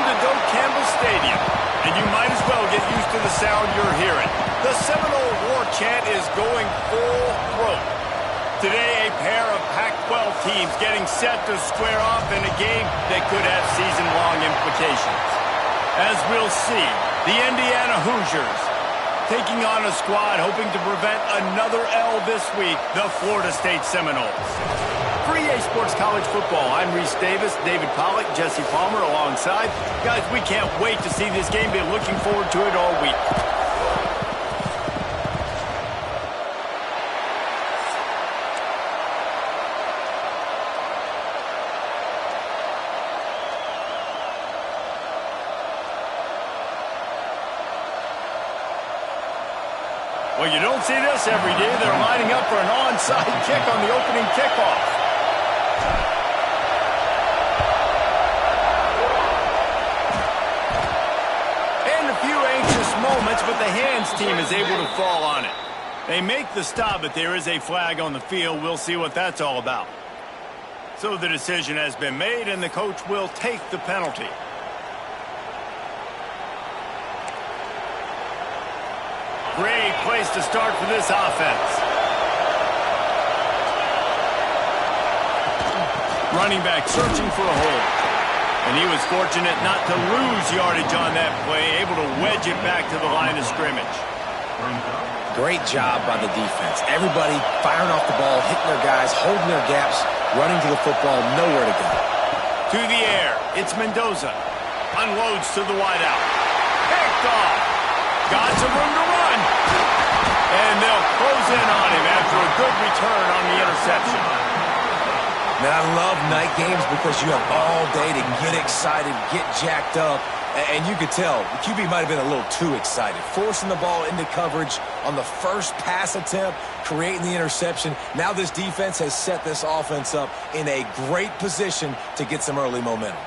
Campbell Stadium, and you might as well get used to the sound you're hearing. The Seminole War chant is going full throat. Today, a pair of Pac-12 teams getting set to square off in a game that could have season-long implications. As we'll see, the Indiana Hoosiers taking on a squad hoping to prevent another L this week, the Florida State Seminoles. For EA Sports College Football, I'm Reese Davis, David Pollack, Jesse Palmer alongside. Guys, we can't wait to see this game. Been looking forward to it all week. Well, you don't see this every day. They're lining up for an onside kick on the opening kickoff. And a few anxious moments, but the hands team is able to fall on it. They make the stop, but there is a flag on the field. We'll see what that's all about. So the decision has been made, and the coach will take the penalty. Great place to start for this offense. Running back searching for a hole. And he was fortunate not to lose yardage on that play, able to wedge it back to the line of scrimmage. Great job by the defense. Everybody firing off the ball, hitting their guys, holding their gaps, running to the football, nowhere to go. To the air, it's Mendoza. Unloads to the wideout. Picked off. Got some room to run. And they'll close in on him after a good return on the interception. Man, I love night games because you have all day to get excited, get jacked up. And you could tell the QB might have been a little too excited. Forcing the ball into coverage on the first pass attempt, creating the interception. Now this defense has set this offense up in a great position to get some early momentum.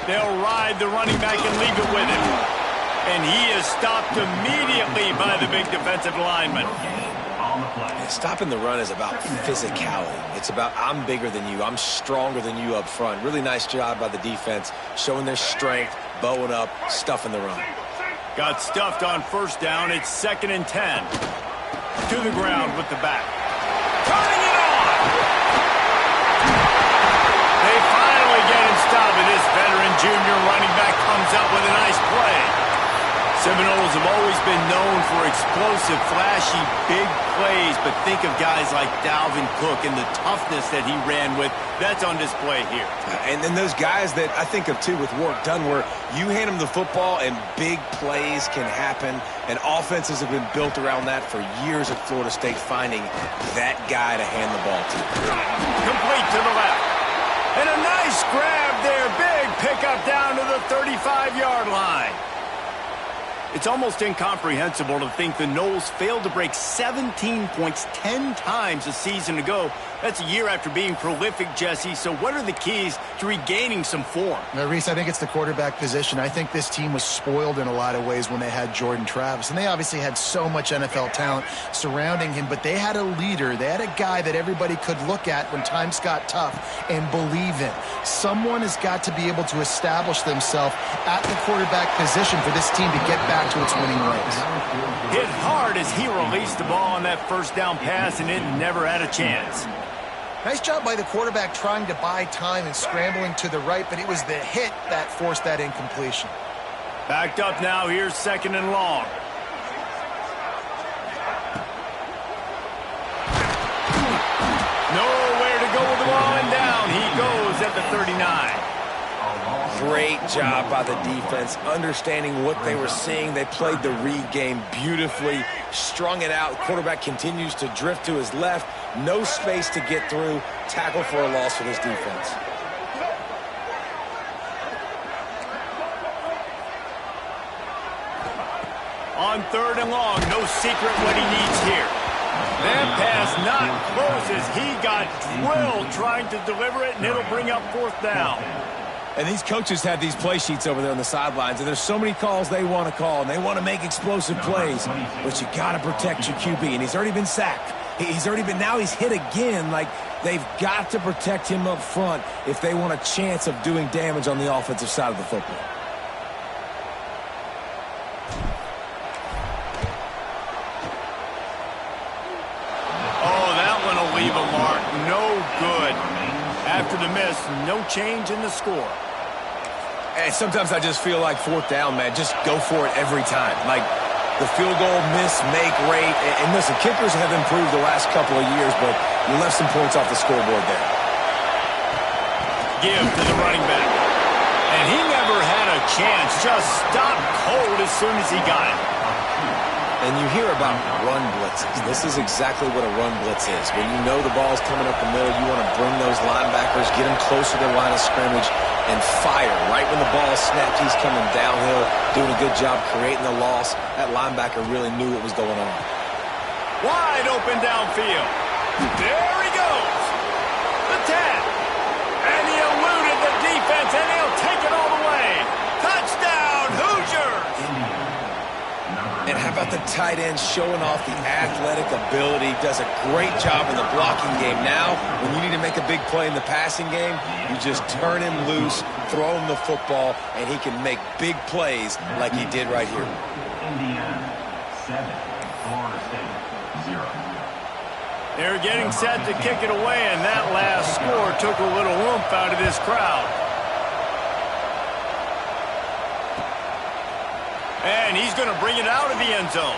They'll ride the running back and leave it with him. And he is stopped immediately by the big defensive lineman. Yeah, stopping the run is about physicality. It's about I'm bigger than you. I'm stronger than you up front. Really nice job by the defense, showing their strength, bowing up, stuffing the run. Got stuffed on first down. It's 2nd and 10. To the ground with the back. Turning it on! They finally get him stopped, and this veteran junior running back comes up with a nice play. Seminoles have always been known for explosive, flashy, big plays, but think of guys like Dalvin Cook and the toughness that he ran with. That's on display here. And then those guys that I think of, too, with Warrick Dunn, where you hand them the football and big plays can happen, and offenses have been built around that for years at Florida State, finding that guy to hand the ball to. Complete to the left. And a nice grab there. Big pickup down to the 35-yard line. It's almost incomprehensible to think the Noles failed to break 17 points 10 times a season ago. That's a year after being prolific, Jesse. So what are the keys to regaining some form? Now, Reese, I think it's the quarterback position. I think this team was spoiled in a lot of ways when they had Jordan Travis. And they obviously had so much NFL talent surrounding him. But they had a leader. They had a guy that everybody could look at when times got tough and believe in. Someone has got to be able to establish themselves at the quarterback position for this team to get back to its winning ways. Hit hard as he released the ball on that first down pass, and it never had a chance. Nice job by the quarterback trying to buy time and scrambling to the right, but it was the hit that forced that incompletion. Backed up now. Here's 2nd and long. Nowhere to go with the ball, and down he goes at the 39. Great job by the defense, understanding what they were seeing. They played the read game beautifully, strung it out. Quarterback continues to drift to his left. No space to get through. Tackle for a loss for this defense. On 3rd and long, no secret what he needs here. That pass not close as he got drilled trying to deliver it, and it'll bring up 4th down. And these coaches have these play sheets over there on the sidelines, and there's so many calls they want to call, and they want to make explosive plays. But you got to protect your QB, and he's already been sacked. He's already been, now he's hit again. Like, they've got to protect him up front if they want a chance of doing damage on the offensive side of the football. Oh, that one will leave a mark. No good. After the miss, no change in the score. And sometimes I just feel like fourth down, man. Just go for it every time. Like, the field goal miss-make rate. And listen, kickers have improved the last couple of years, but you left some points off the scoreboard there. Give to the running back. And he never had a chance. Just stopped cold as soon as he got it. And you hear about run blitzes. This is exactly what a run blitz is. When you know the ball's coming up the middle, you want to bring those linebackers, get them closer to the line of scrimmage, and fire. Right when the ball snapped, he's coming downhill, doing a good job creating the loss. That linebacker really knew what was going on. Wide open downfield. There he goes. The 10. And he eluded the defense, and he'll take it all the way. Touchdown, Hoosiers! And how about the tight end showing off the athletic ability? Does a great job in the blocking game. Now, when you need to make a big play in the passing game, you just turn him loose, throw him the football, and he can make big plays like he did right here. Indiana 7, Florida State 0. They're getting set to kick it away, and that last score took a little oomph out of this crowd. And he's going to bring it out of the end zone.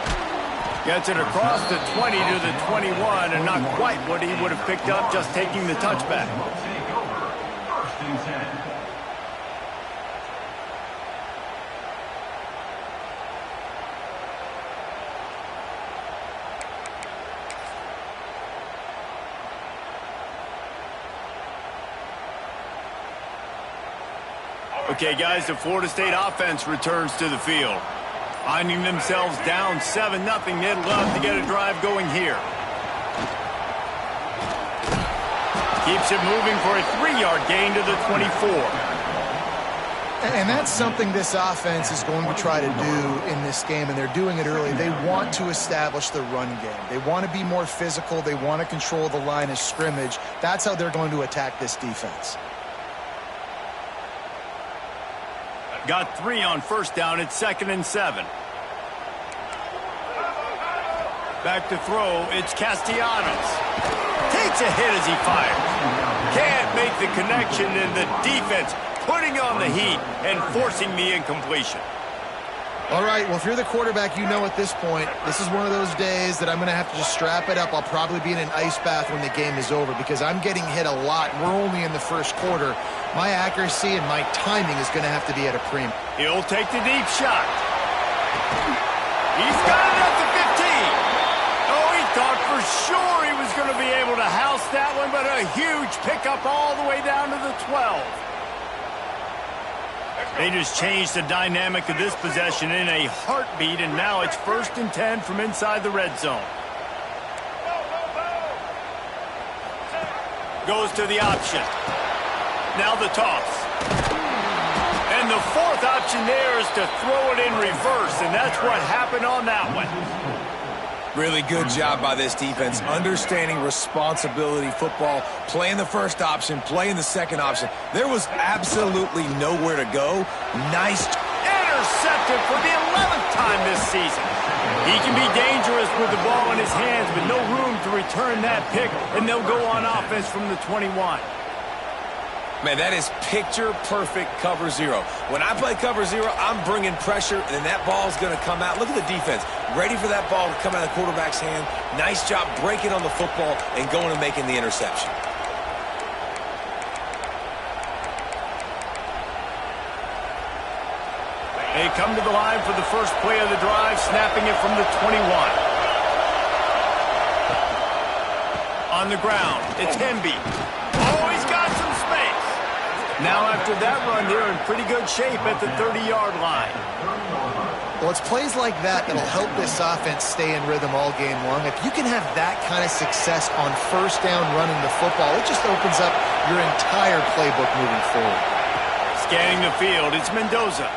Gets it across the 20 to the 21, and not quite what he would have picked up just taking the touchback. Take over. 1st and 10. Okay, guys, the Florida State offense returns to the field. Finding themselves down 7-0, they'd love to get a drive going here. Keeps it moving for a 3-yard gain to the 24. And that's something this offense is going to try to do in this game, and they're doing it early. They want to establish the run game. They want to be more physical. They want to control the line of scrimmage. That's how they're going to attack this defense. Got 3 on first down. It's 2nd and 7. Back to throw. It's Castellanos. Takes a hit as he fires. Can't make the connection, and the defense putting on the heat and forcing the incompletion. All right, well, if you're the quarterback, you know at this point, this is one of those days that I'm going to have to just strap it up. I'll probably be in an ice bath when the game is over because I'm getting hit a lot. We're only in the first quarter. My accuracy and my timing is going to have to be at a premium. He'll take the deep shot. He's got it at the 15. Oh, he thought for sure he was going to be able to house that one, but a huge pickup all the way down to the 12. They just changed the dynamic of this possession in a heartbeat, and now it's 1st and 10 from inside the red zone. Goes to the option. Now the toss. And the 4th option there is to throw it in reverse, and that's what happened on that one. Really good job by this defense, understanding responsibility football, playing the first option, playing the second option. There was absolutely nowhere to go. Nice. Intercepted for the 11th time this season. He can be dangerous with the ball in his hands, but no room to return that pick, and they'll go on offense from the 21. Man, that is picture-perfect cover 0. When I play cover 0, I'm bringing pressure, and then that ball's going to come out. Look at the defense. Ready for that ball to come out of the quarterback's hand. Nice job breaking on the football and going and making the interception. They come to the line for the first play of the drive, snapping it from the 21. On the ground, it's Hemby. Oh, he's got some space. Now after that run, they're in pretty good shape at the 30-yard line. Well, it's plays like that that'll help this offense stay in rhythm all game long. If you can have that kind of success on first down running the football, it just opens up your entire playbook moving forward. Scanning the field, it's Mendoza.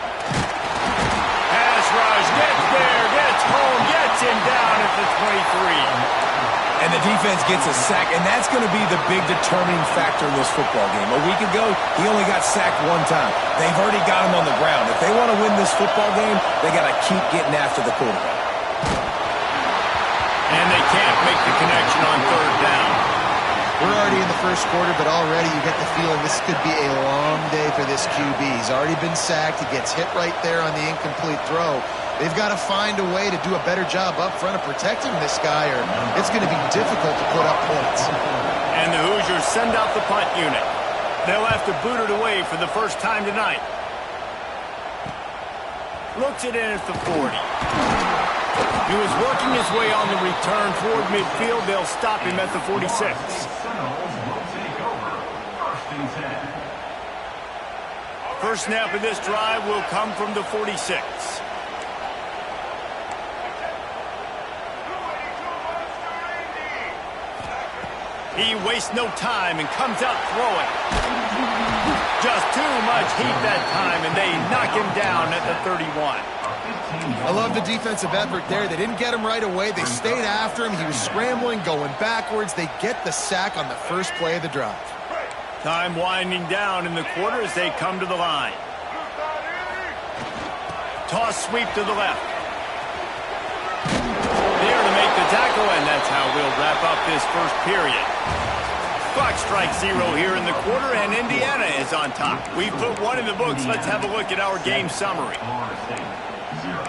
Pass rush, gets there, gets home, gets him down at the 23. And the defense gets a sack, and that's going to be the big determining factor in this football game. A week ago, he only got sacked one time. They've already got him on the ground. If they want to win this football game, they got to keep getting after the quarterback. And they can't make the connection on third down. We're already in the first quarter, but already you get the feeling this could be a long day for this QB. He's already been sacked. He gets hit right there on the incomplete throw. They've got to find a way to do a better job up front of protecting this guy, or it's going to be difficult to put up points. And the Hoosiers send out the punt unit. They'll have to boot it away for the first time tonight. Looks it in at the 40. He was working his way on the return toward midfield. They'll stop him at the 46. Seminoles will take over. First and 10. First snap of this drive will come from the 46. He wastes no time and comes out throwing. Just too much heat that time, and they knock him down at the 31. I love the defensive effort there. They didn't get him right away. They stayed after him. He was scrambling, going backwards. They get the sack on the first play of the drive. Time winding down in the quarter as they come to the line. Toss sweep to the left. There to make the tackle, and that's how we'll wrap up this first period. Clock strikes 0 here in the quarter, and Indiana is on top. We put one in the books. Let's have a look at our game summary. Florida State, 0.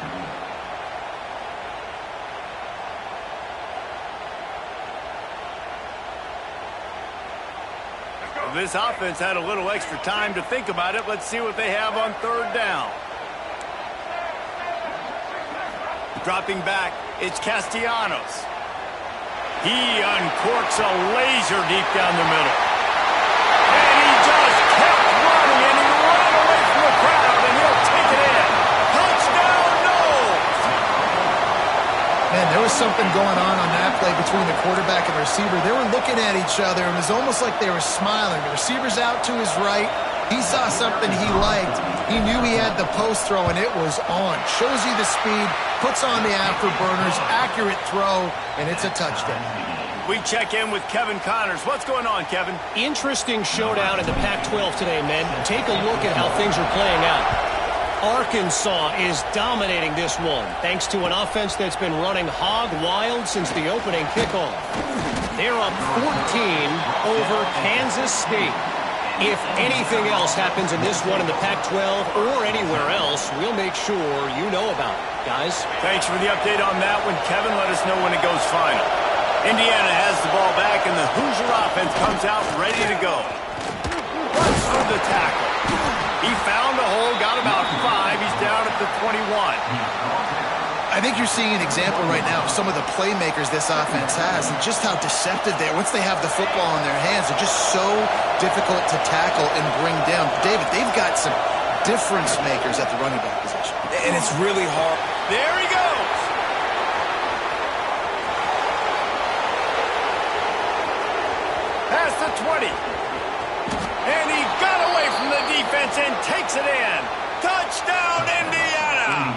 This offense had a little extra time to think about it. Let's see what they have on third down. Dropping back, it's Castellanos. He uncorks a laser deep down the middle. And he just kept running, and he ran away from the crowd, and he'll take it in. Touchdown, Knowles! Man, there was something going on that play between the quarterback and the receiver. They were looking at each other. It was almost like they were smiling. The receiver's out to his right. He saw something he liked. He knew he had the post throw, and it was on. Shows you the speed, puts on the afterburners, accurate throw, and it's a touchdown. We check in with Kevin Connors. What's going on, Kevin? Interesting showdown in the Pac-12 today, men. Take a look at how things are playing out. Arkansas is dominating this one, thanks to an offense that's been running hog wild since the opening kickoff. They're up 14 over Kansas State. If anything else happens in this one in the Pac-12 or anywhere else, we'll make sure you know about it, guys. Thanks for the update on that one, Kevin. Let us know when it goes final. Indiana has the ball back, and the Hoosier offense comes out ready to go. Runs through the tackle. He found a hole, got about 5. He's down at the 21. I think you're seeing an example right now of some of the playmakers this offense has and just how deceptive they are. Once they have the football in their hands, they're just so difficult to tackle and bring down. David, they've got some difference makers at the running back position. And it's really hard. There he goes. Past the 20. And he got away from the defense and takes it in. Touchdown, Indiana!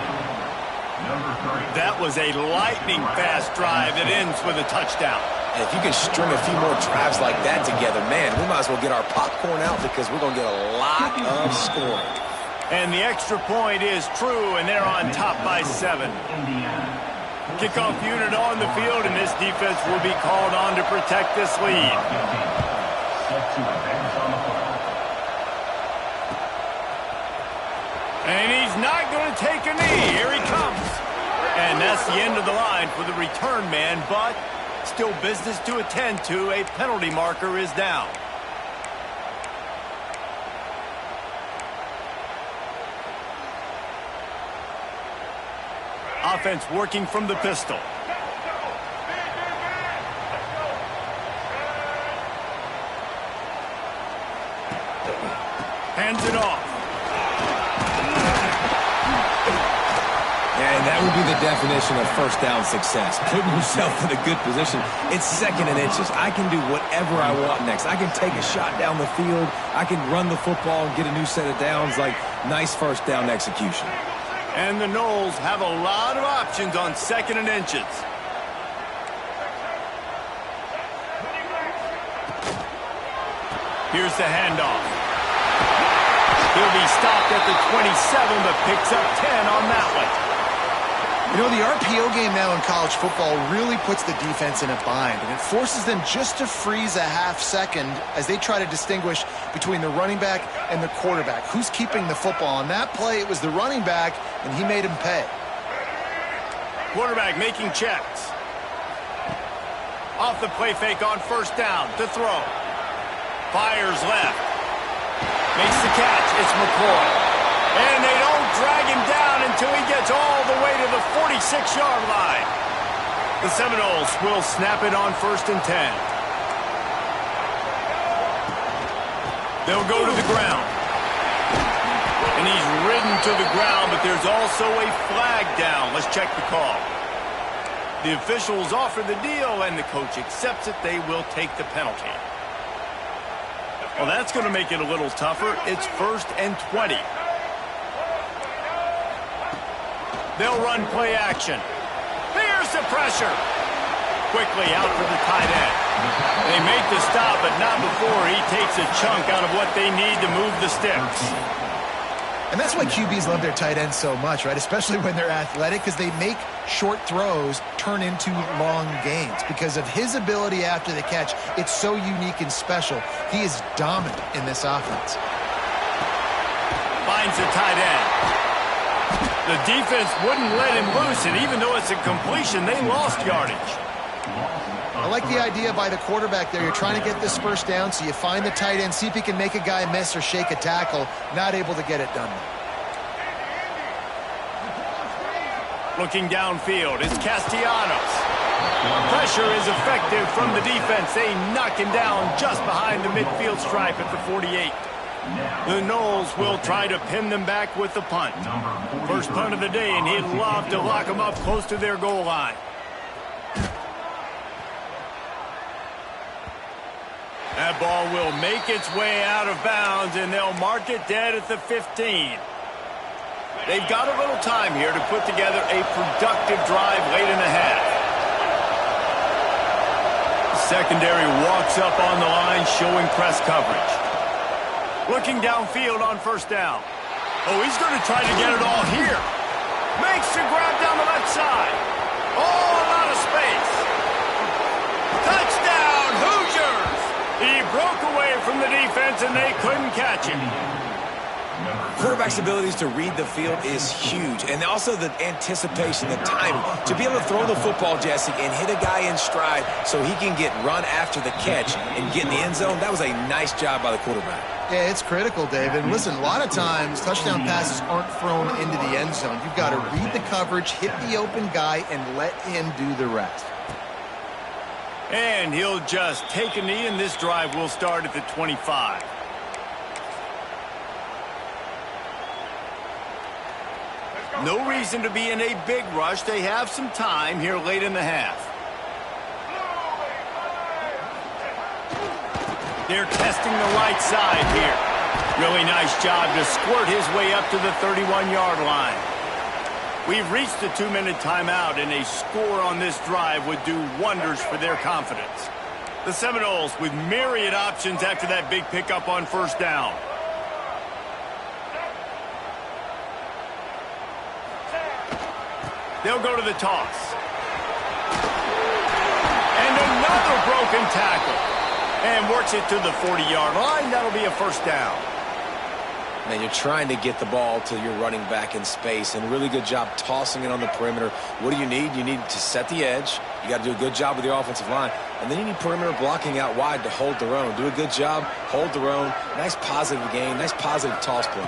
That was a lightning-fast drive that ends with a touchdown. And if you can string a few more drives like that together, man, we might as well get our popcorn out because we're going to get a lot of scoring. And the extra point is true, and they're on top by 7. Kickoff unit on the field, and this defense will be called on to protect this lead. And he's not going to take a knee. Here he comes. And that's the end of the line for the return man, but still business to attend to. A penalty marker is down. Offense working from the pistol. Hands it off. And that would be the definition of first down success. Putting yourself in a good position. It's 2nd and inches. I can do whatever I want next. I can take a shot down the field. I can run the football and get a new set of downs. Like, nice first down execution. And the Noles have a lot of options on 2nd and inches. Here's the handoff. He'll be stopped at the 27, but picks up 10 on that one. You know, the RPO game now in college football really puts the defense in a bind, and it forces them just to freeze a half second as they try to distinguish between the running back and the quarterback. Who's keeping the football? On that play, it was the running back, and he made him pay. Quarterback making checks. Off the play fake on first down to throw. Fires left. Makes the catch. It's McCoy. And they don't drag him down until he gets all the way to the 46-yard line. The Seminoles will snap it on 1st and 10. They'll go to the ground. And he's ridden to the ground, but there's also a flag down. Let's check the call. The officials offer the deal, and the coach accepts it. They will take the penalty. Well, that's going to make it a little tougher. It's 1st and 20. They'll run play action. Here's the pressure. Quickly out for the tight end. They make the stop, but not before he takes a chunk out of what they need to move the sticks. And that's why QBs love their tight ends so much, right? Especially when they're athletic, because they make short throws turn into long gains. Because of his ability after the catch, it's so unique and special. He is dominant in this offense. Finds the tight end. The defense wouldn't let him loose, and even though it's a completion, they lost yardage. I like the idea by the quarterback there. You're trying to get this first down, so you find the tight end, see if he can make a guy miss or shake a tackle. Not able to get it done. Looking downfield, it's Castellanos. Pressure is effective from the defense. They knock him down just behind the midfield stripe at the 48. The Noles will try to pin them back with the punt. First punt of the day, and he'd love to lock them up close to their goal line. That ball will make its way out of bounds, and they'll mark it dead at the 15. They've got a little time here to put together a productive drive late in the half. Secondary walks up on the line, showing press coverage. Looking downfield on first down. Oh, he's going to try to get it all here. Makes the grab down the left side. All out of space. Touchdown, Hoosiers! He broke away from the defense, and they couldn't catch him. Quarterback's abilities to read the field is huge, and also the anticipation, the timing. To be able to throw the football, Jesse, and hit a guy in stride so he can get run after the catch and get in the end zone, that was a nice job by the quarterback. Yeah, it's critical, David. Listen, a lot of times touchdown passes aren't thrown into the end zone. You've got to read the coverage, hit the open guy, and let him do the rest. And he'll just take a knee, and this drive will start at the 25. No reason to be in a big rush. They have some time here late in the half. They're testing the right side here. Really nice job to squirt his way up to the 31-yard line. We've reached the 2-minute timeout, and a score on this drive would do wonders for their confidence. The Seminoles with myriad options after that big pickup on first down. They'll go to the toss. And another broken tackle. And works it to the 40-yard line. That'll be a first down. Man, you're trying to get the ball to your running back in space, and really good job tossing it on the perimeter. What do you need? You need to set the edge. You got to do a good job with your offensive line. And then you need perimeter blocking out wide to hold their own. Do a good job, hold their own. Nice positive game, nice positive toss play.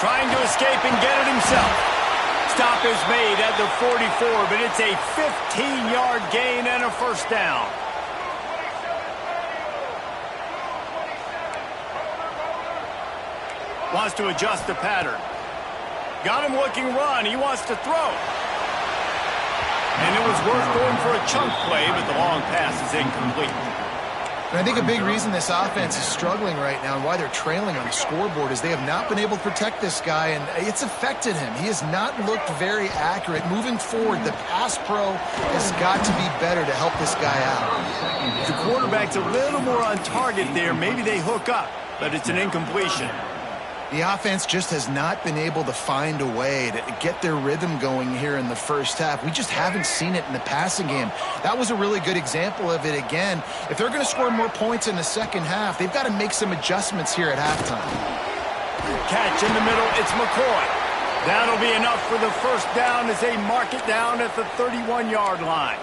Trying to escape and get it himself. Stop is made at the 44, but it's a 15-yard gain and a first down. Wants to adjust the pattern. Got him looking run. He wants to throw. And it was worth going for a chunk play, but the long pass is incomplete. And I think a big reason this offense is struggling right now and why they're trailing on the scoreboard is they have not been able to protect this guy, and it's affected him. He has not looked very accurate. Moving forward, the pass pro has got to be better to help this guy out. If the quarterback's a little more on target there, maybe they hook up, but it's an incompletion. The offense just has not been able to find a way to get their rhythm going here in the first half. We just haven't seen it in the passing game. That was a really good example of it again. If they're going to score more points in the second half, they've got to make some adjustments here at halftime. Catch in the middle, it's McCoy. That'll be enough for the first down as they mark it down at the 31-yard line.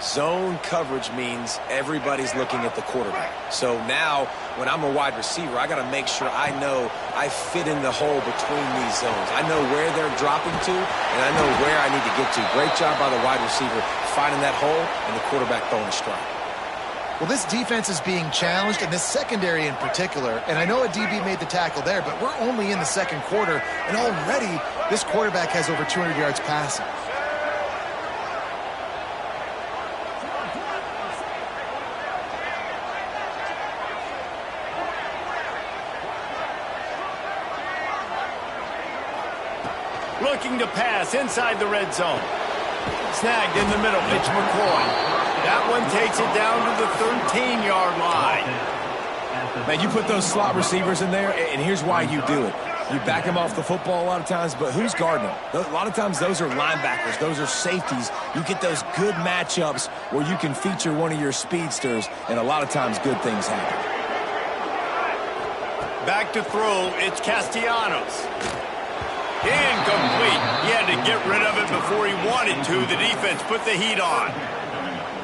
Zone coverage means everybody's looking at the quarterback. So now, when I'm a wide receiver, I got to make sure I know I fit in the hole between these zones. I know where they're dropping to, and I know where I need to get to. Great job by the wide receiver finding that hole, and the quarterback throwing a strike. Well, this defense is being challenged, and this secondary in particular, and I know a DB made the tackle there, but we're only in the second quarter, and already this quarterback has over 200 yards passing. Looking to pass inside the red zone. Snagged in the middle. It's McCoy. That one takes it down to the 13-yard line. Man, you put those slot receivers in there, and here's why you do it. You back them off the football a lot of times, but who's guarding them? A lot of times those are linebackers. Those are safeties. You get those good matchups where you can feature one of your speedsters, and a lot of times good things happen. Back to throw. It's Castellanos. Incomplete. He had to get rid of it before he wanted to. The defense put the heat on.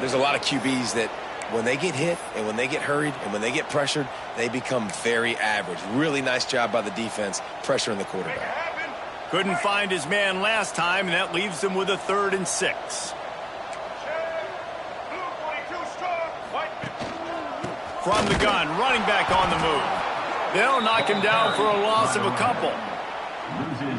There's a lot of QBs that when they get hit and when they get hurried and when they get pressured, they become very average. Really nice job by the defense pressuring the quarterback. Couldn't find his man last time, and that leaves them with a 3rd and 6. From the gun, running back on the move. They'll knock him down for a loss of a couple.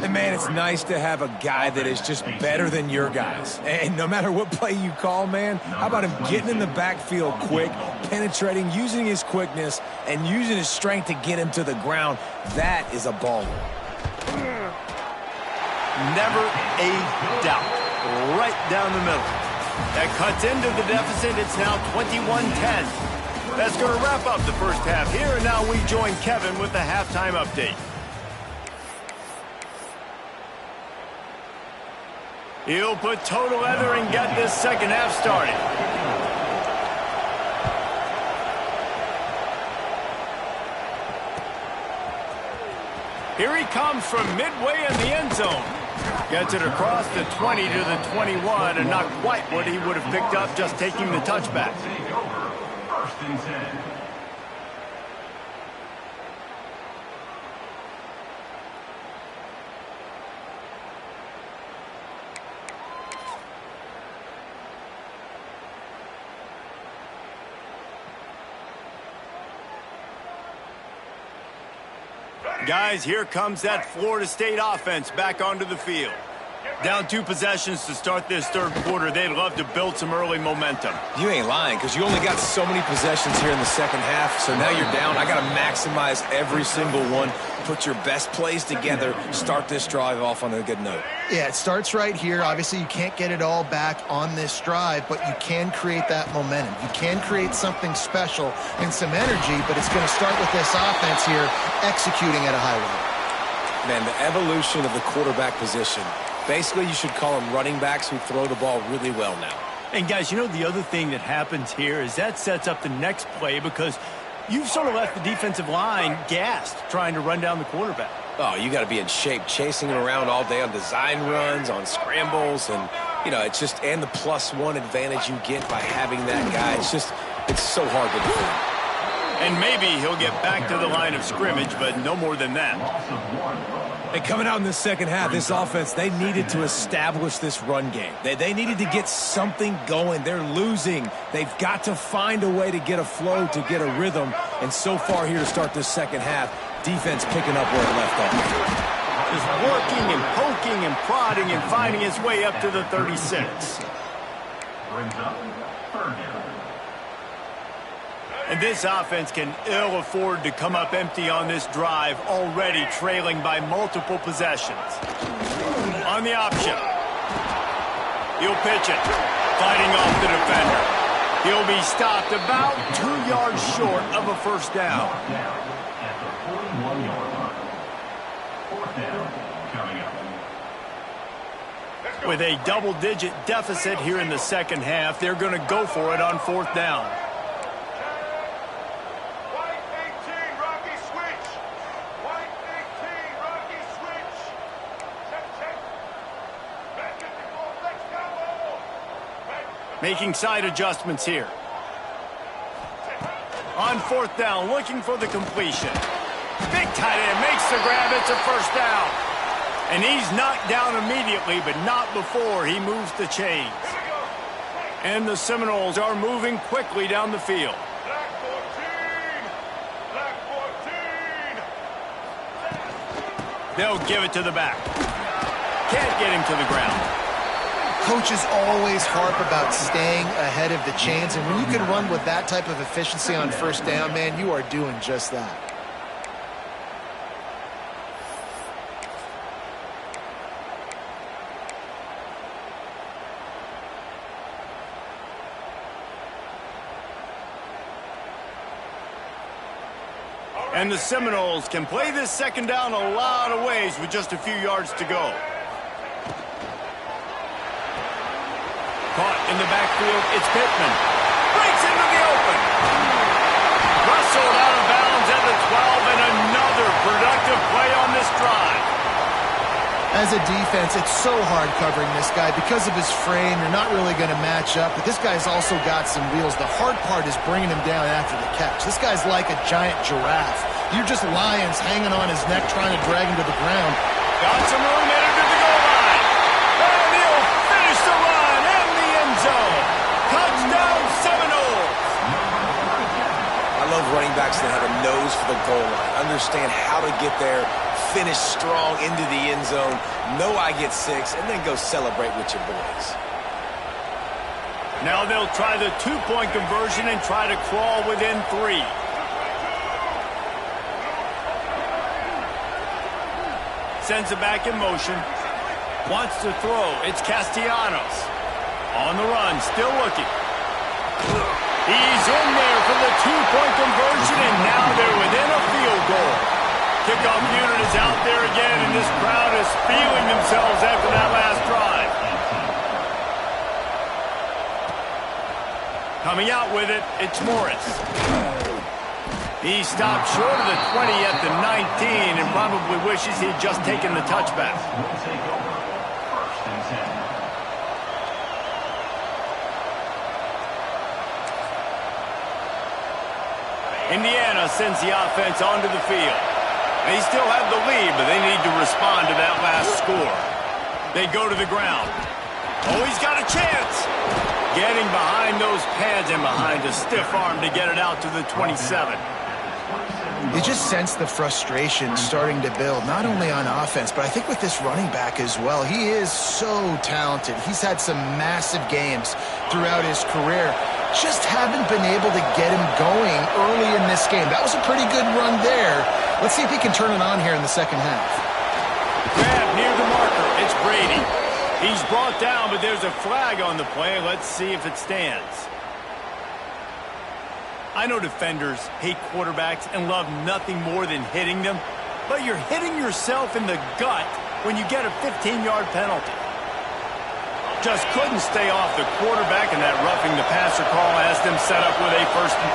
And, man, it's nice to have a guy that is just better than your guys. And no matter what play you call, man, how about him getting in the backfield quick, penetrating, using his quickness, and using his strength to get him to the ground? That is a baller. Never a doubt. Right down the middle. That cuts into the deficit. It's now 21-10. That's going to wrap up the first half here, and now we join Kevin with the halftime update. He'll put toe to leather and get this second half started. Here he comes from midway in the end zone. Gets it across the 20 to the 21, and not quite what he would have picked up just taking the touchback. First and 10. Guys, here comes that Florida State offense back onto the field. Down 2 possessions to start this third quarter. They'd love to build some early momentum. You ain't lying, because you only got so many possessions here in the second half, so now you're down. I got to maximize every single one, put your best plays together, start this drive off on a good note. Yeah, it starts right here. Obviously, you can't get it all back on this drive, but you can create that momentum. You can create something special and some energy, but it's going to start with this offense here executing at a high level. Man, the evolution of the quarterback position. Basically, you should call them running backs who throw the ball really well now. And, guys, you know the other thing that happens here is that sets up the next play because you've sort of left the defensive line gassed trying to run down the quarterback. Oh, you got to be in shape, chasing him around all day on design runs, on scrambles, and, you know, it's just, and the +1 advantage you get by having that guy. It's so hard to defend. And maybe he'll get back to the line of scrimmage, but no more than that. And coming out in the second half, this offense, they needed to establish this run game. They needed to get something going. They're losing. They've got to find a way to get a flow, to get a rhythm. And so far here to start this second half, defense picking up where it left off. Just working and poking and prodding and finding his way up to the 36. Brings up 3rd down. And this offense can ill afford to come up empty on this drive, already trailing by multiple possessions. On the option. He'll pitch it. Fighting off the defender. He'll be stopped about 2 yards short of a first down. At the 41-yard line. Fourth down, coming up. With a double-digit deficit here in the second half, they're going to go for it on fourth down. White 18, Rocky switch. White 18, Rocky switch. Check. Back at the goal, let's go. Making side adjustments here. On fourth down, looking for the completion. Big tight end makes the grab. It's a first down. And he's knocked down immediately, but not before he moves the chains. And the Seminoles are moving quickly down the field. Black 14. They'll give it to the back. Can't get him to the ground. Coaches always harp about staying ahead of the chains, and when you can run with that type of efficiency on first down, man, you are doing just that. And the Seminoles can play this second down a lot of ways with just a few yards to go. Caught in the backfield, it's Pittman. Breaks into the open. Rustled out of bounds at the 12, and another productive play on this drive. As a defense, it's so hard covering this guy. Because of his frame, you're not really going to match up, but this guy's also got some wheels. The hard part is bringing him down after the catch. This guy's like a giant giraffe. You're just lions hanging on his neck trying to drag him to the ground. Got some room headed to the goal line. And he'll finish the run in the end zone. Touchdown Seminoles. I love running backs that have a nose for the goal line. Understand how to get there, finish strong into the end zone, know I get 6, and then go celebrate with your boys. Now they'll try the two-point conversion and try to crawl within 3. Sends it back in motion. Wants to throw. It's Castellanos. On the run, still looking. He's in there for the two-point conversion, and now they're within a field goal. Kickoff unit is out there again, and this crowd is feeling themselves after that last drive. Coming out with it, it's Morris. He stopped short of the 20 at the 19 and probably wishes he'd just taken the touchback. Will take over. First and 10. Indiana sends the offense onto the field. They still have the lead, but they need to respond to that last score. They go to the ground. Oh, he's got a chance. Getting behind those pads and behind a stiff arm to get it out to the 27. You just sense the frustration starting to build, not only on offense, but I think with this running back as well. He is so talented. He's had some massive games throughout his career. Just haven't been able to get him going early in this game. That was a pretty good run there. Let's see if he can turn it on here in the second half. Grab near the marker. It's Brady. He's brought down, but there's a flag on the play. Let's see if it stands. I know defenders hate quarterbacks and love nothing more than hitting them, but you're hitting yourself in the gut when you get a 15-yard penalty. Just couldn't stay off the quarterback, and that roughing the passer call has them set up with a 1st and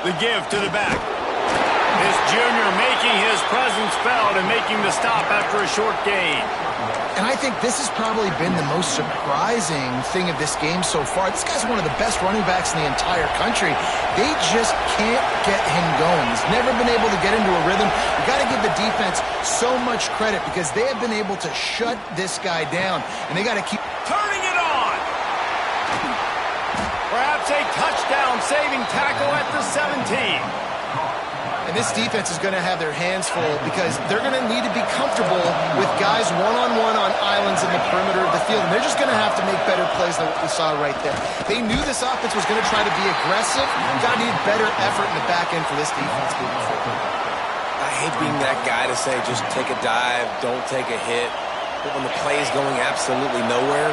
10. The give to the back. This junior making his presence felt and making the stop after a short gain. And I think this has probably been the most surprising thing of this game so far. This guy's one of the best running backs in the entire country. They just can't get him going. He's never been able to get into a rhythm. You got to give the defense so much credit because they have been able to shut this guy down. And they got to keep turning it on. Perhaps a touchdown-saving tackle at the 17. And this defense is going to have their hands full because they're going to need to be comfortable with guys one-on-one on islands in the perimeter of the field, and they're just going to have to make better plays than what we saw right there. They knew this offense was going to try to be aggressive. Got to need better effort in the back end for this defense moving forward. I hate being that guy to say just take a dive, don't take a hit. But when the play is going absolutely nowhere,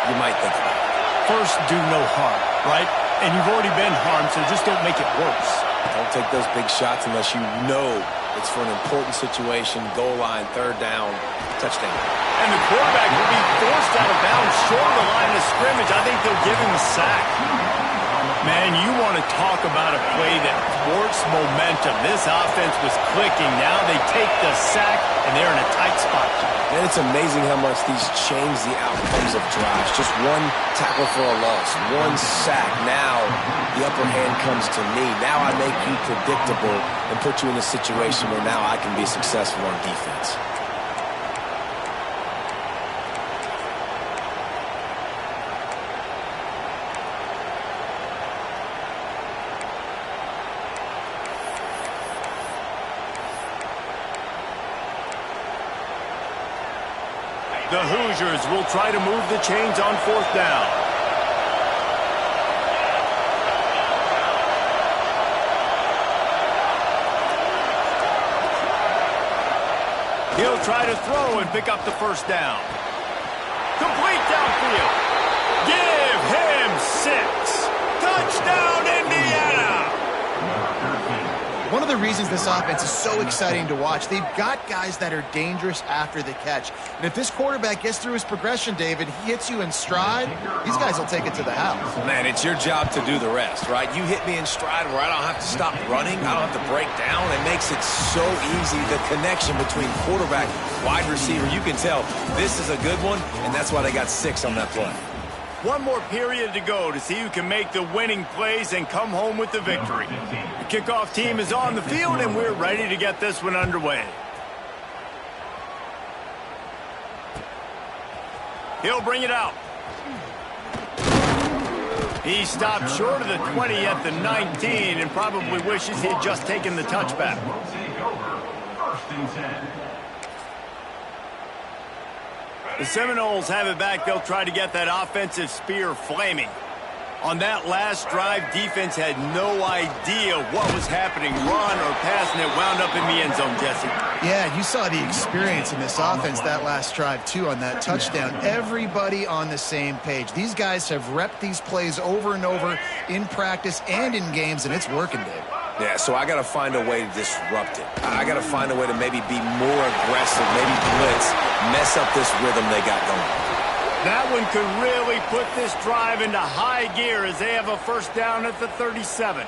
you might think about it. First, do no harm, right? And you've already been harmed, so just don't make it worse. Don't take those big shots unless you know it's for an important situation, goal line, third down, touchdown. And the quarterback will be forced out of bounds short of the line of scrimmage. I think they'll give him a sack. Man, you want to talk about a play that thwarts momentum. This offense was clicking. Now they take the sack, and they're in a tight spot. And it's amazing how much these change the outcomes of drives. Just one tackle for a loss, one sack. Now the upper hand comes to me. Now I make you predictable and put you in a situation where now I can be successful on defense. The Hoosiers will try to move the chains on fourth down. He'll try to throw and pick up the first down. Complete downfield. Give him 6. Touchdown, Indiana! One of the reasons this offense is so exciting to watch, they've got guys that are dangerous after the catch. And if this quarterback gets through his progression, David, he hits you in stride, these guys will take it to the house. Man, it's your job to do the rest, right? You hit me in stride where I don't have to stop running. I don't have to break down. It makes it so easy, the connection between quarterback, wide receiver. You can tell this is a good one, and that's why they got 6 on that play. One more period to go to see who can make the winning plays and come home with the victory. The kickoff team is on the field, and we're ready to get this one underway. He'll bring it out. He stopped short of the 20 at the 19 and probably wishes he had just taken the touchback. Will take over. First and 10. The Seminoles have it back. They'll try to get that offensive spear flaming. On that last drive, defense had no idea what was happening. Run or pass, and it wound up in the end zone, Jesse. Yeah, you saw the experience in this offense that last drive, too, on that touchdown. Everybody on the same page. These guys have repped these plays over and over in practice and in games, and it's working, Dave. Yeah, so I got to find a way to disrupt it. I got to find a way to maybe be more aggressive, maybe blitz, mess up this rhythm they got going. That one could really put this drive into high gear as they have a first down at the 37.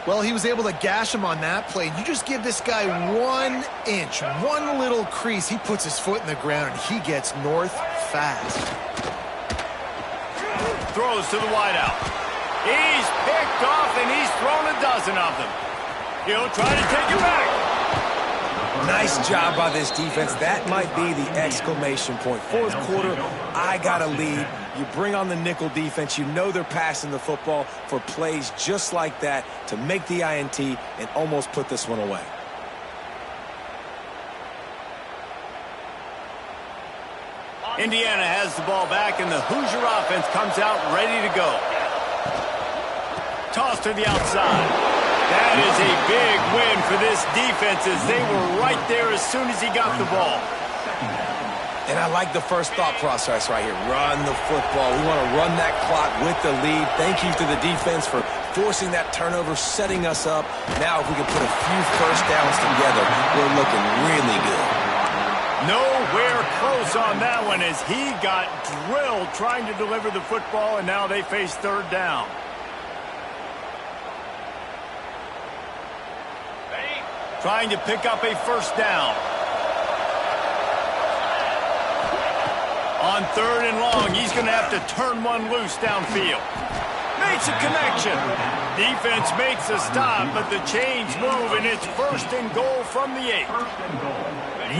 Well, he was able to gash him on that play. You just give this guy 1 inch, one little crease. He puts his foot in the ground, and he gets north fast. Throws to the wideout. He's picked off, and he's thrown a dozen of them. He'll try to take it back. Nice job by this defense. That might be the exclamation point. Fourth quarter, I got a lead. You bring on the nickel defense. You know they're passing the football for plays just like that to make the INT and almost put this one away. Indiana has the ball back, and the Hoosier offense comes out ready to go. Toss to the outside. That is a big win for this defense as they were right there as soon as he got the ball. And I like the first thought process right here. Run the football. We want to run that clock with the lead. Thank you to the defense for forcing that turnover, setting us up. Now if we can put a few first downs together, we're looking really good. Nowhere close on that one as he got drilled trying to deliver the football, and now they face third down. Trying to pick up a first down. On third and long, he's going to have to turn one loose downfield. Makes a connection. Defense makes a stop, but the chains move, and it's first and goal from the 8.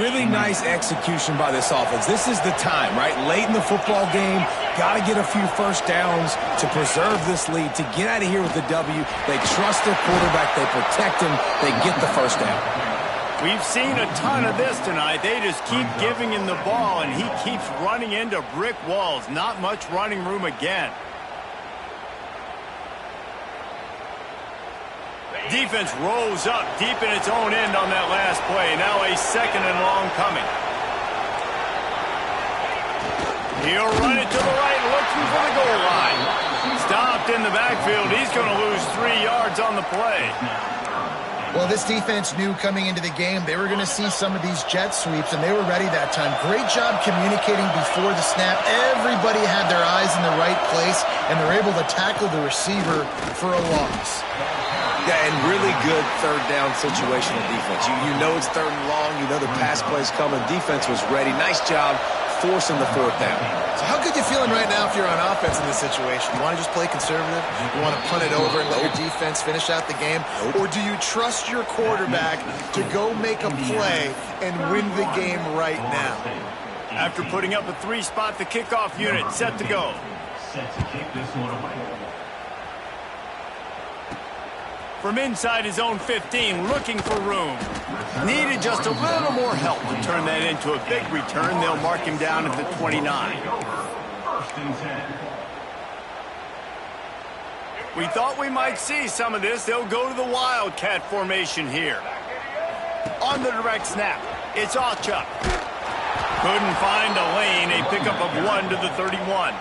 Really nice execution by this offense. This is the time, right? Late in the football game, got to get a few first downs to preserve this lead, to get out of here with the W. They trust their quarterback. They protect him. They get the first down. We've seen a ton of this tonight. They just keep giving him the ball, and he keeps running into brick walls. Not much running room again. Defense rolls up deep in its own end on that last play. Now a 2nd and long coming. He'll run it to the right, looking for the goal line. Stopped in the backfield. He's going to lose 3 yards on the play. Well, this defense knew coming into the game they were going to see some of these jet sweeps, and they were ready that time. Great job communicating before the snap. Everybody had their eyes in the right place, and they're able to tackle the receiver for a loss. Yeah, and really good third down situational defense. You know it's 3rd and long. You know the pass play's coming. Defense was ready. Nice job forcing the 4th down. So how good you feeling right now if you're on offense in this situation? You want to just play conservative? You want to punt it over and let your defense finish out the game? Or do you trust your quarterback to go make a play and win the game right now? After putting up a 3-spot, the kickoff unit set to go. Set to kick this one away. From inside his own 15, looking for room. Needed just a little more help to turn that into a big return. They'll mark him down at the 29. 1st and 10. We thought we might see some of this. They'll go to the Wildcat formation here. On the direct snap, it's Allchuck. Couldn't find a lane. A pickup of 1 to the 31.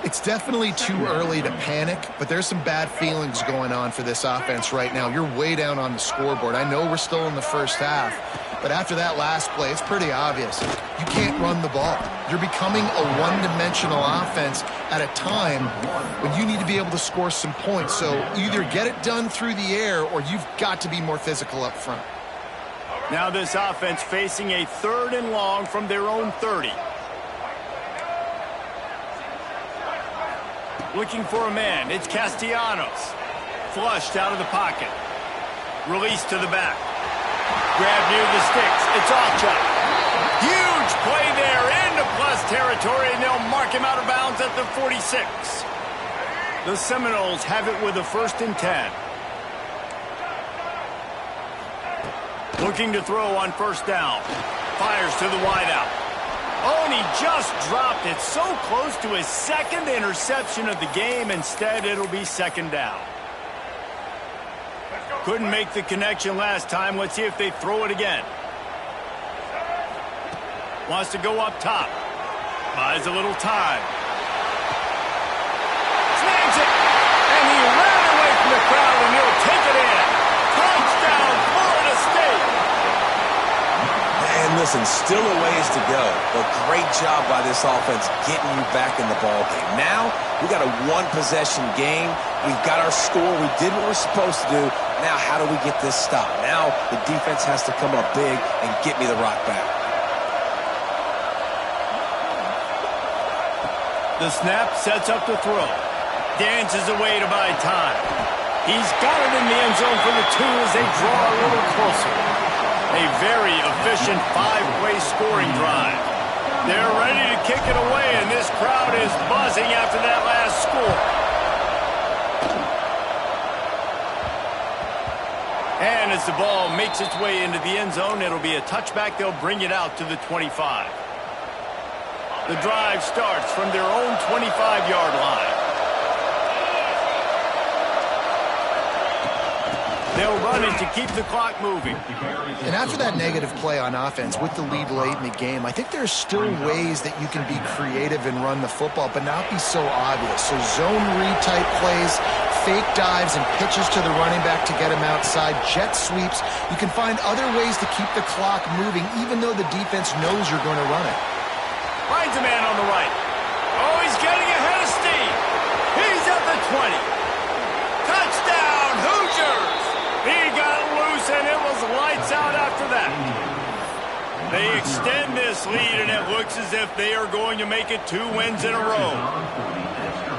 It's definitely too early to panic, but there's some bad feelings going on for this offense right now. You're way down on the scoreboard. I know we're still in the first half, but after that last play, it's pretty obvious. You can't run the ball. You're becoming a one-dimensional offense at a time when you need to be able to score some points. So either get it done through the air or you've got to be more physical up front. Now this offense facing a 3rd and long from their own 30. Looking for a man. It's Castellanos. Flushed out of the pocket. Released to the back. Grab near the sticks. It's Allchuck. Huge play there into plus territory, and they'll mark him out of bounds at the 46. The Seminoles have it with a 1st and 10. Looking to throw on 1st down. Fires to the wideout. Oh, and he just dropped it so close to his 2nd interception of the game. Instead, it'll be 2nd down. Couldn't make the connection last time. Let's see if they throw it again. Wants to go up top. Buys a little time. Snags it. And he ran away from the crowd, and he'll take it in. Touchdown, Florida State. And listen, still a ways to go, but great job by this offense getting you back in the ball game. Now, we got a 1-possession game. We've got our score. We did what we're supposed to do. Now, how do we get this stopped? Now, the defense has to come up big and get me the rock back. The snap sets up the throw. Dances away to buy time. He's got it in the end zone for the 2 as they draw a little closer. A very efficient 5-play scoring drive. They're ready to kick it away, and this crowd is buzzing after that last score. And as the ball makes its way into the end zone, it'll be a touchback. They'll bring it out to the 25. The drive starts from their own 25-yard line. They'll run it to keep the clock moving. And after that negative play on offense with the lead late in the game, I think there's still ways that you can be creative and run the football, but not be so obvious. So zone read type plays, fake dives and pitches to the running back to get him outside, jet sweeps. You can find other ways to keep the clock moving, even though the defense knows you're going to run it. Finds a man on the right. Oh, he's getting ahead of steam. He's at the 20. Touchdown, Hoosiers! He got loose, and it was lights out after that. They extend this lead, and it looks as if they are going to make it 2 wins in a row.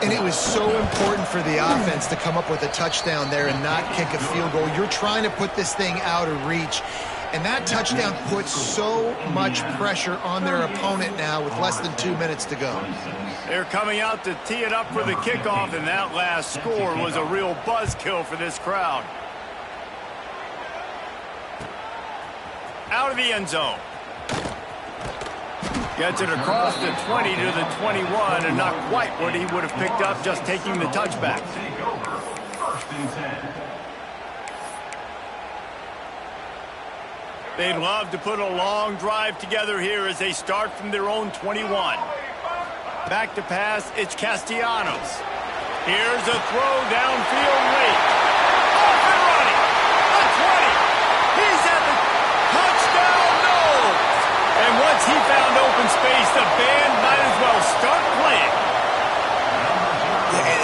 And it was so important for the offense to come up with a touchdown there and not kick a field goal. You're trying to put this thing out of reach. And that touchdown puts so much pressure on their opponent now with less than 2 minutes to go. They're coming out to tee it up for the kickoff, and that last score was a real buzzkill for this crowd. out of the end zone. Gets it across the 20 to the 21, and not quite what he would have picked up just taking the touchback. Take over. First and 10. They'd love to put a long drive together here as they start from their own 21. Back to pass, it's Castellanos. Here's a throw downfield late. Off and running. The 20. He's at the touchdown, no. And once he found open space, the band might as well start playing.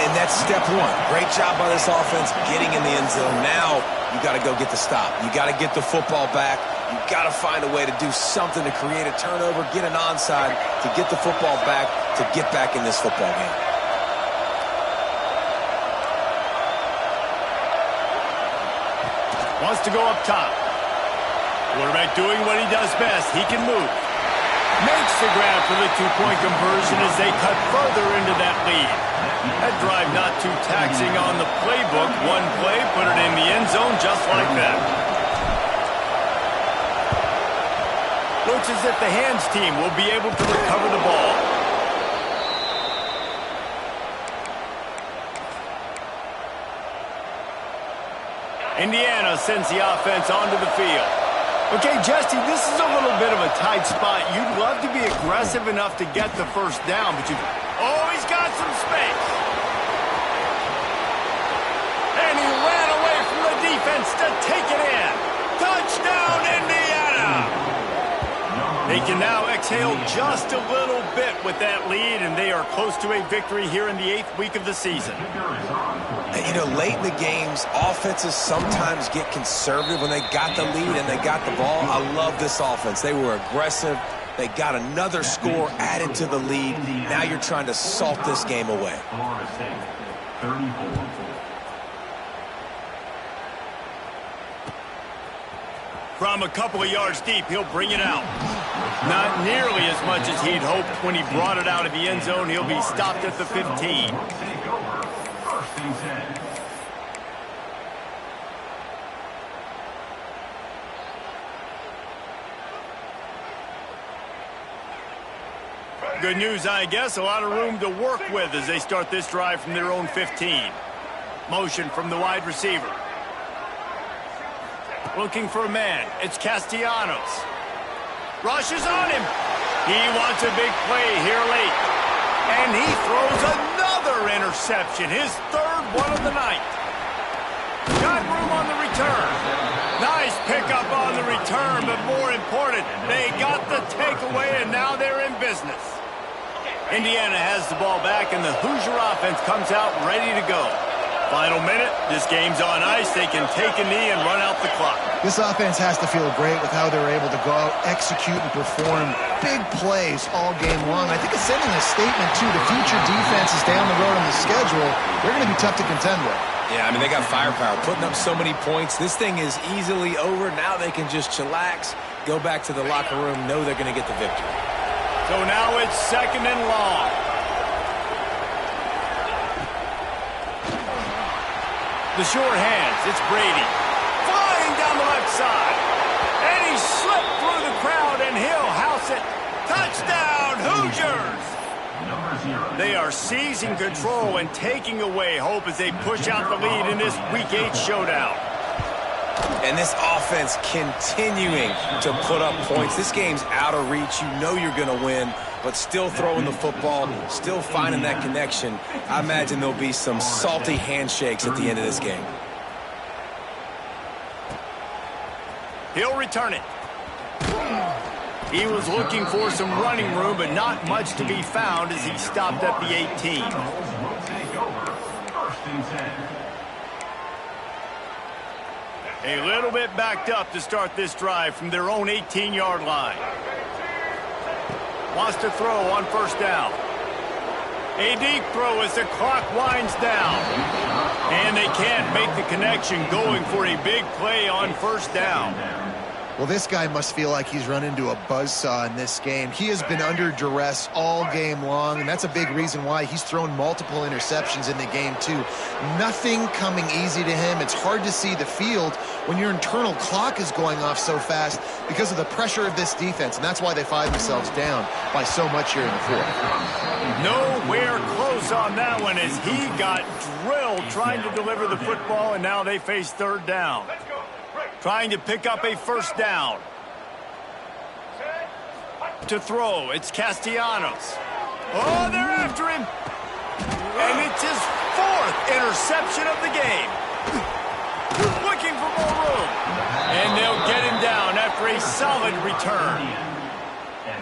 And that's step one. Great job by this offense getting in the end zone. Now you got to go get the stop. You got to get the football back. You got to find a way to do something to create a turnover, get an onside, to get the football back, to get back in this football game. Wants to go up top. Quarterback doing what he does best. He can move. Makes the grab for the two-point conversion as they cut further into that lead. That drive not too taxing on the playbook. One play, put it in the end zone just like that. Looks as if the hands team will be able to recover the ball. Indiana sends the offense onto the field. Okay, Jesse, this is a little bit of a tight spot. You'd love to be aggressive enough to get the first down, but you've always got some space. And he ran away from the defense to take it in. Touchdown, Indiana! They can now exhale just a little bit with that lead, and they are close to a victory here in the 8th week of the season. You know, late in the games, offenses sometimes get conservative when they got the lead and they got the ball. I love this offense. They were aggressive. They got another score added to the lead. Now you're trying to salt this game away. From a couple of yards deep, he'll bring it out. Not nearly as much as he'd hoped when he brought it out of the end zone. He'll be stopped at the 15. Take over. First and 10. Good news, I guess. A lot of room to work with as they start this drive from their own 15. Motion from the wide receiver. Looking for a man. It's Castellanos. Rushes on him. He wants a big play here late. And he throws another interception. His third one of the night. Got room on the return. Nice pickup on the return, but more important, they got the takeaway, and now they're in business. Indiana has the ball back, and the Hoosier offense comes out ready to go. Final minute, this game's on ice. They can take a knee and run out the clock. This offense has to feel great with how they're able to go out, execute, and perform big plays all game long. I think it's sending a statement, too, to future defenses down the road on the schedule. They're going to be tough to contend with. Yeah, I mean, they got firepower, putting up so many points. This thing is easily over. Now they can just chillax, go back to the locker room, know they're going to get the victory. So now it's second and long. The short hands, it's Brady. Flying down the left side. And he slipped through the crowd, and he'll house it. Touchdown, Hoosiers! They are seizing control and taking away hope as they push out the lead in this Week 8 showdown. And this offense continuing to put up points. This game's out of reach. You know you're going to win, but still throwing the football, still finding that connection. I imagine there'll be some salty handshakes at the end of this game. He'll return it. He was looking for some running room, but not much to be found as he stopped at the 18. Take over. First and 10. A little bit backed up to start this drive from their own 18-yard line. Wants to throw on first down. A deep throw as the clock winds down. And they can't make the connection, going for a big play on first down. Well, this guy must feel like he's run into a buzzsaw in this game. He has been under duress all game long, and that's a big reason why he's thrown multiple interceptions in the game, too. Nothing coming easy to him. It's hard to see the field when your internal clock is going off so fast because of the pressure of this defense, and that's why they find themselves down by so much here in the fourth. Nowhere close on that one as he got drilled trying to deliver the football, and now they face third down. Trying to pick up a first down. To throw, it's Castellanos. Oh, they're after him. And it's his fourth interception of the game. Looking for more room. And they'll get him down after a solid return.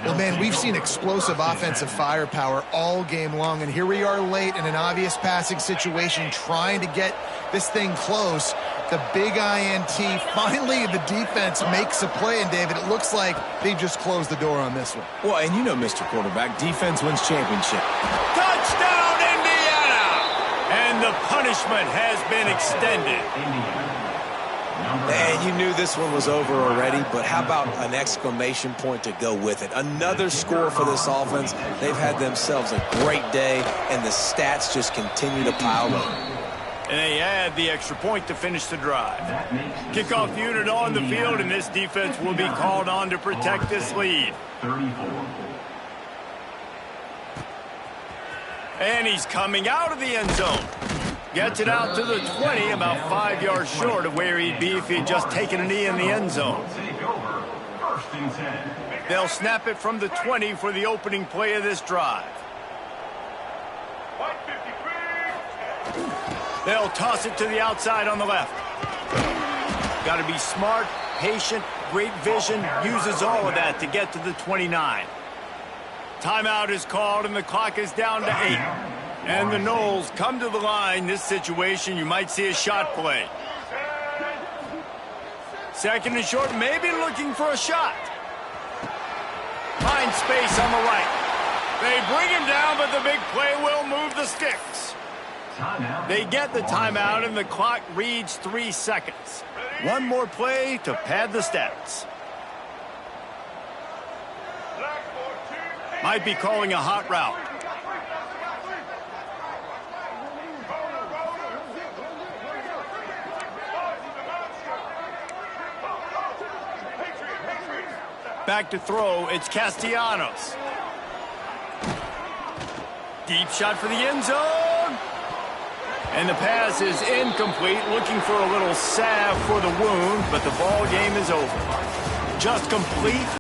Well, man, we've seen explosive offensive firepower all game long, and here we are late in an obvious passing situation trying to get this thing close. The big INT, finally the defense makes a play, and David, it looks like they just closed the door on this one. Well, and you know, Mr. Quarterback, defense wins championship. Touchdown, Indiana! And the punishment has been extended. And you knew this one was over already, but how about an exclamation point to go with it? Another score for this offense. They've had themselves a great day, and the stats just continue to pile up. And they add the extra point to finish the drive. Kickoff unit on the field, and this defense will be called on to protect this lead. 34. And he's coming out of the end zone. Gets it out to the 20, about 5 yards short of where he'd be if he'd just taken a knee in the end zone. Take over. First and 10. They'll snap it from the 20 for the opening play of this drive. They'll toss it to the outside on the left. Got to be smart, patient, great vision, uses all of that to get to the 29. Timeout is called, and the clock is down to 8. And the Noles come to the line. This situation, you might see a shot play. Second and short, maybe looking for a shot. Find space on the right. They bring him down, but the big play will move the sticks. They get the timeout, and the clock reads 3 seconds. One more play to pad the stats. Might be calling a hot route. Back to throw, it's Castellanos. Deep shot for the end zone. And the pass is incomplete, looking for a little salve for the wound, but the ball game is over. Just complete